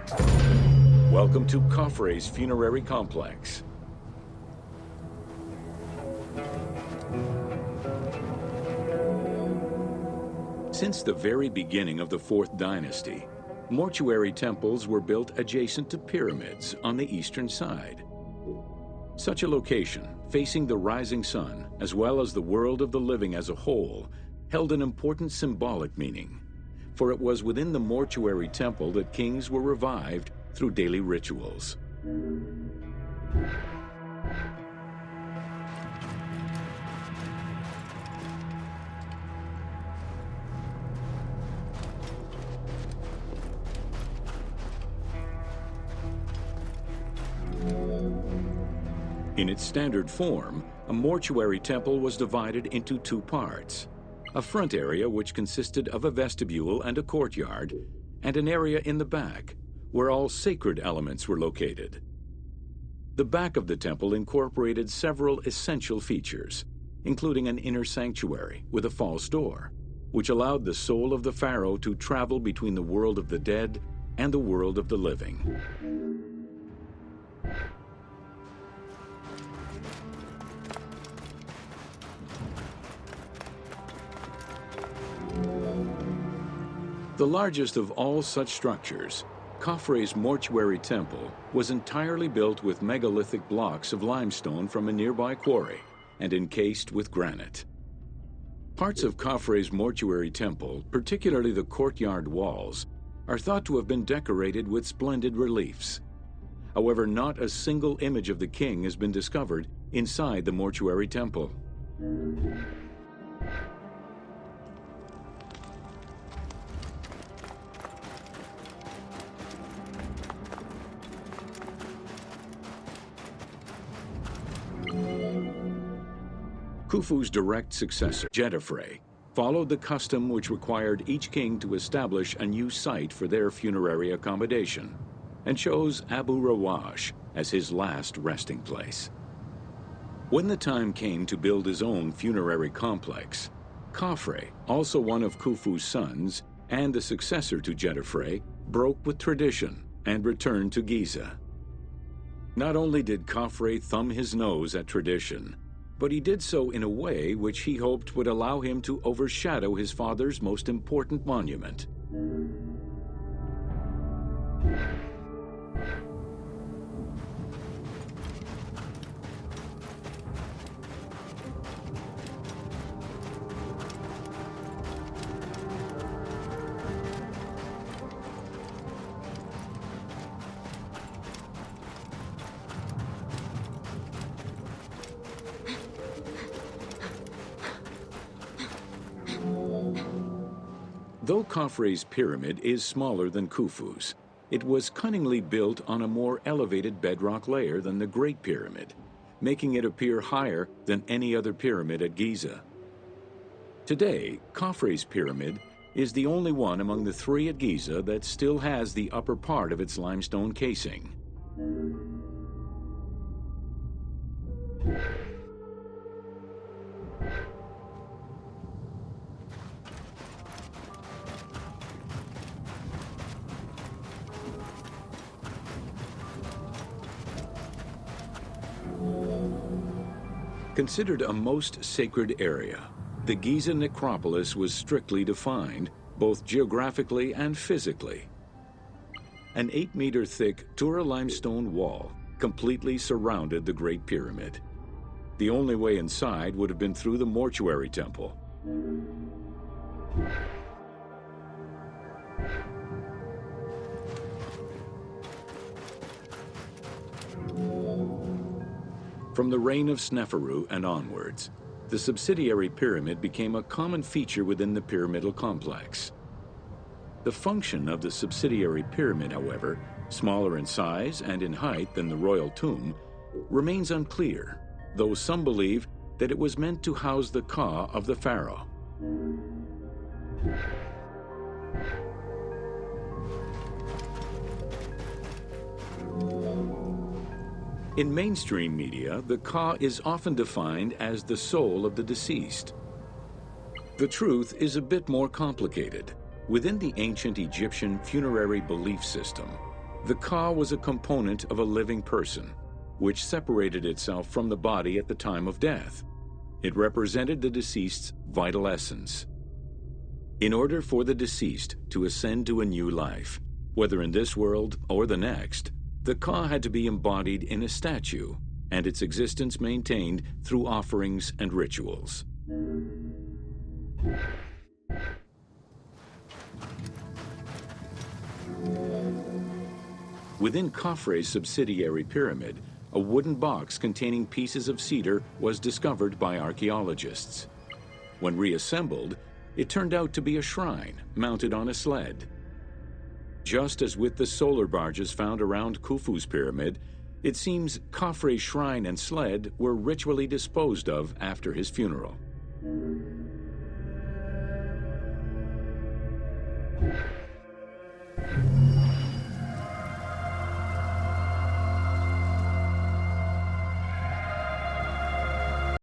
Welcome to Khafre's Funerary Complex. Since the very beginning of the 4th dynasty, mortuary temples were built adjacent to pyramids on the eastern side. Such a location, facing the rising sun, as well as the world of the living as a whole, held an important symbolic meaning, for it was within the mortuary temple that kings were revived through daily rituals. In its standard form, a mortuary temple was divided into 2 parts: a front area which consisted of a vestibule and a courtyard, and an area in the back, where all sacred elements were located. The back of the temple incorporated several essential features, including an inner sanctuary with a false door, which allowed the soul of the pharaoh to travel between the world of the dead and the world of the living. The largest of all such structures, Khafre's mortuary temple, was entirely built with megalithic blocks of limestone from a nearby quarry and encased with granite. Parts of Khafre's mortuary temple, particularly the courtyard walls, are thought to have been decorated with splendid reliefs. However, not a single image of the king has been discovered inside the mortuary temple. Khufu's direct successor, Khafre, followed the custom which required each king to establish a new site for their funerary accommodation, and chose Abu Rawash as his last resting place. When the time came to build his own funerary complex, Khafre, also one of Khufu's sons and the successor to Khafre, broke with tradition and returned to Giza. Not only did Khafre thumb his nose at tradition, but he did so in a way which he hoped would allow him to overshadow his father's most important monument. Though Khafre's pyramid is smaller than Khufu's, it was cunningly built on a more elevated bedrock layer than the Great Pyramid, making it appear higher than any other pyramid at Giza. Today, Khafre's pyramid is the only one among the 3 at Giza that still has the upper part of its limestone casing. Considered a most sacred area, the Giza necropolis was strictly defined, both geographically and physically. An 8-meter-thick Tura limestone wall completely surrounded the Great Pyramid. The only way inside would have been through the mortuary temple. From the reign of Sneferu and onwards, the subsidiary pyramid became a common feature within the pyramidal complex. The function of the subsidiary pyramid, however, smaller in size and in height than the royal tomb, remains unclear, though some believe that it was meant to house the ka of the pharaoh. In mainstream media, the ka is often defined as the soul of the deceased. The truth is a bit more complicated. Within the ancient Egyptian funerary belief system, The Ka was a component of a living person, which separated itself from the body at the time of death. It represented the deceased's vital essence. In order for the deceased to ascend to a new life, whether in this world or the next, the Ka had to be embodied in a statue and its existence maintained through offerings and rituals. Within Khafre's subsidiary pyramid, a wooden box containing pieces of cedar was discovered by archaeologists. When reassembled, it turned out to be a shrine mounted on a sled. Just as with the solar barges found around Khufu's pyramid, it seems Khafre's shrine and sled were ritually disposed of after his funeral.